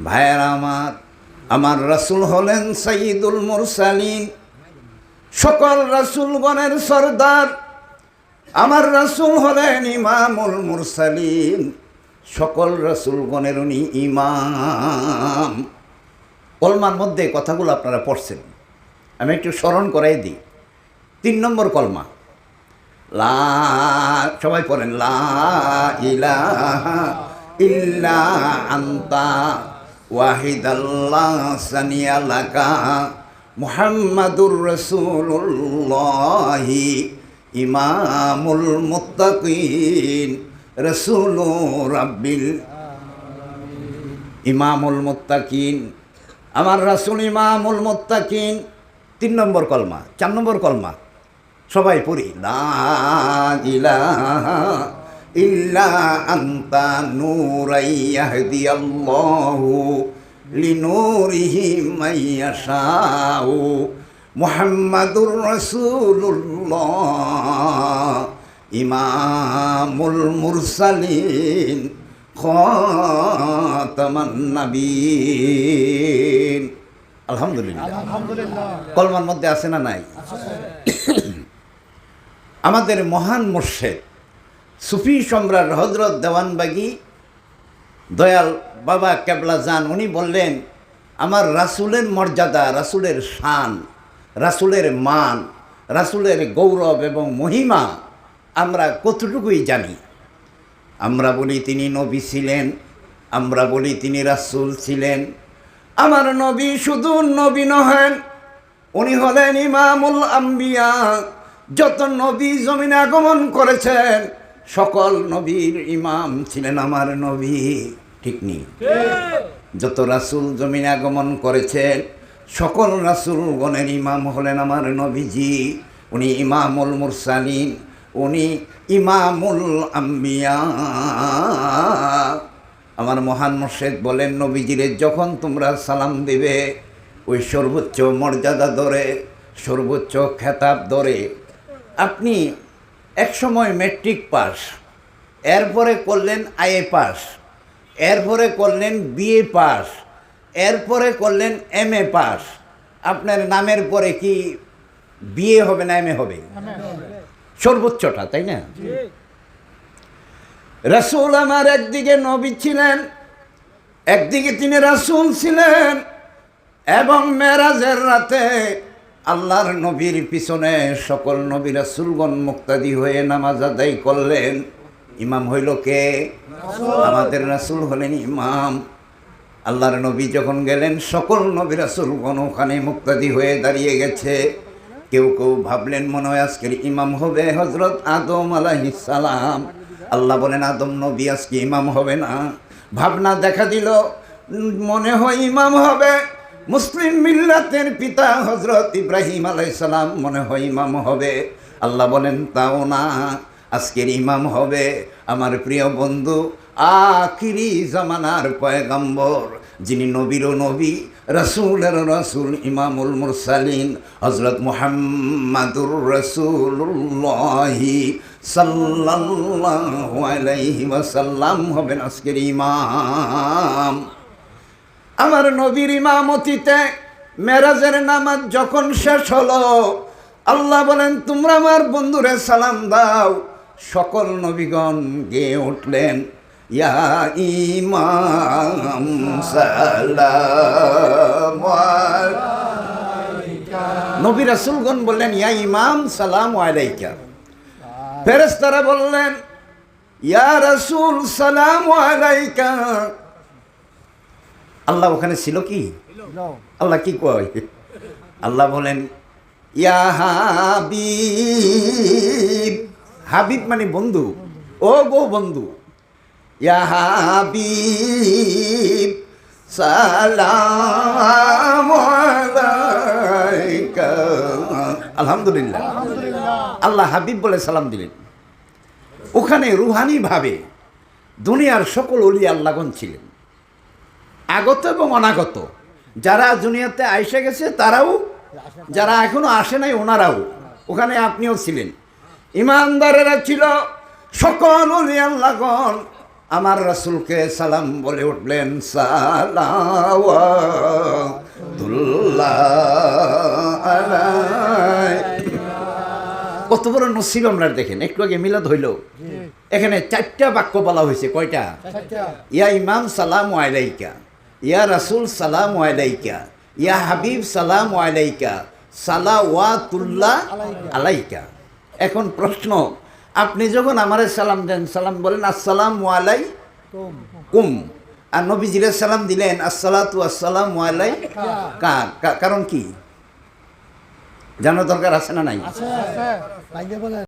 ভাইয়েরা আমার রাসূল হলেন সাইয়্যিদুল মুরসালিন, সকল রাসূলগণের সরদার। আমার রাসূল হলেন ইমামুল মুরসালিন, সকল রাসূলগণের উনি ইমাম। কলমার মধ্যে কথাগুলো আপনারা পড়ছেন, আমি একটু স্মরণ করাই দিই। 3 নম্বর কলমা, সবাই পড়েন, লা ইলাহা ইল্লা আনতা ওয়াহিদাল্লাহ সানিয়া লাকা মুহাম্মাদুর রাসূলুল্লাহি ইমামুল মুত্তাকিন রাসূলুর রাব্বিল ইমামুল মুত্তাকিন। আমার রাসূল ইমামুল মুত্তাকিন। 3 নম্বর কলমা। 4 নম্বর কলমা সবাই পড়ি, লা ইলাহা ইল্লা আনতা নূরাই ইয়াহদিয়াল্লাহু লিনূরিহি মাইয়াশাউ মুহাম্মাদুর রাসূলুল্লাহ ইমামুল মুরসালিন খাতামান নবীন। আলহামদুলিল্লাহ। কলমার মধ্যে আছে না নাই? আমাদের মহান মুর্শিদ সুফি সম্রাট হযরত দেওয়ানবাগী দয়াল বাবা কেবলা জান, উনি বললেন, আমার রাসূলের মর্যাদা, রাসূলের শান, রাসূলের মান, রাসূলের গৌরব এবং মহিমা আমরা কতটুকুই জানি। আমরা বলি তিনি নবী ছিলেন, আমরা বলি তিনি রাসূল ছিলেন। আমার নবী শুধু নবী নহেন, উনি হলেন ইমামুল আম্বিয়া। যত নবী জমিনে আগমন করেছেন, সকল নবীর ইমাম ছিলেন আমার নবী। ঠিক নেই? যত রাসূল জমিনে আগমন করেছেন, সকল রাসূলগণের ইমাম হলেন আমার নবীজি। উনি ইমামুল মুরসালিন, উনি ইমামুল আম্বিয়া। আমার মহান মুর্শিদ বলেন, নবীজিরে যখন তোমরা সালাম দিবে, ওই সর্বোচ্চ মর্যাদা ধরে, সর্বোচ্চ খেতাব ধরে। আপনি এক সময় ম্যাট্রিক পাস, এরপরে করলেন আইএ পাস, এরপরে করলেন বিএ পাস, এরপরে করলেন এমএ পাস। আপনার নামের পরে কি বিএ হবে না এমএ হবে? সর্বোচ্চটা, তাই না? রাসূল আমার একদিকে নবী ছিলেন, একদিকে তিনি রাসূল ছিলেন। এবং মেরাজের রাতে আল্লাহর নবীর পিছনে সকল নবী রাসূলগণ মুক্তাদি হয়ে নামাজ আদায় করলেন। ইমাম হইল কে? আমাদের রাসূল হলেন ইমাম। আল্লাহর নবী যখন গেলেন, সকল নবী রাসূলগণ ওখানে মুক্তাদি হয়ে দাঁড়িয়ে গেছে। কেউ কেউ ভাবলেন মনে হয় আজকের ইমাম হবে হযরত আদম আলাইহিস সালাম। আল্লাহ বলেন, আদম নবী আজকে ইমাম হবে না। ভাবনা দেখা দিল, মনে হয় ইমাম হবে মুসলিম মিল্লাতের পিতা হযরত ইব্রাহিম আলাইহিস সালাম, মনে হয় ইমাম হবে। আল্লাহ বলেন, তাও না, আজকের ইমাম হবে আমার প্রিয় বন্ধু, আখিরি জামানার পয়গম্বর, যিনি নবীরও নবী, রাসূলের রাসূল, ইমামুল মুরসালিন হযরত মুহাম্মাদুর রাসূলুল্লাহি সাল্লাল্লাহু আলাইহি ওয়াসাল্লাম হবেন আজকের ইমাম। আমার নবীর ইমামতিতে মেরাজের নামাজ যখন শেষ হলো, আল্লাহ বলেন, তোমরা আমার বন্ধুরে সালাম দাও। সকল নবীগণ গেয়ে উঠলেন, ইয়া ইমাম সালাম আলাইকা। নবী রাসূলগণ বললেন, ইয়া ইমাম সালাম আলাইকা। ফেরেশতারা বললেন, ইয়া রাসূল সালাম আলাইকা। আল্লাহ ওখানে ছিল কি? আল্লাহ কি কয়? আল্লাহ বলেন, ইয়া হাবিব। হাবিব মানে বন্ধু, ও গো বন্ধু। ইয়া হাবিব সালাম আলাইকা। আলহামদুলিল্লাহ। আল্লাহ হাবিব বলে সালাম দিলেন। ওখানে রুহানি ভাবে দুনিয়ার সকল ওলি আল্লাহগণ ছিলেন, আগত এবং অনাগত। যারা দুনিয়াতে আইসে গেছে তারাও, যারা এখনো আসে নাই ওনারাও। ওখানে আপনিও ছিলেন। ইমানদারেরা ছিল, সকল ওলি আল্লাহগণ আমার রাসূলকে সালাম বলে উঠলেন, সালাওয়াতুল্লাহ আলাইহি। কত বড় নসিব আমরা দেখেন। একটু আগে মিলাদ হইল, এখানে 4টা বাক্য বলা হয়েছে। কয়টা? ইয়া ইমাম সালামু আলাইকা, ইয়া রাসূল সালামু আলাইকা, ইয়া হাবিব সালামু আলাইকা, সালাওয়াতুল্লাহ আলাইকা। এখন প্রশ্ন, আপনি যখন আমারে সালাম দেন, সালাম বলেন আসসালামু আলাইকুম, আর নবীজিরে সালাম দিলেন আসসালাতু আসসালামু আলাইকা। কারণ কি জানার দরকার আছে না নাই?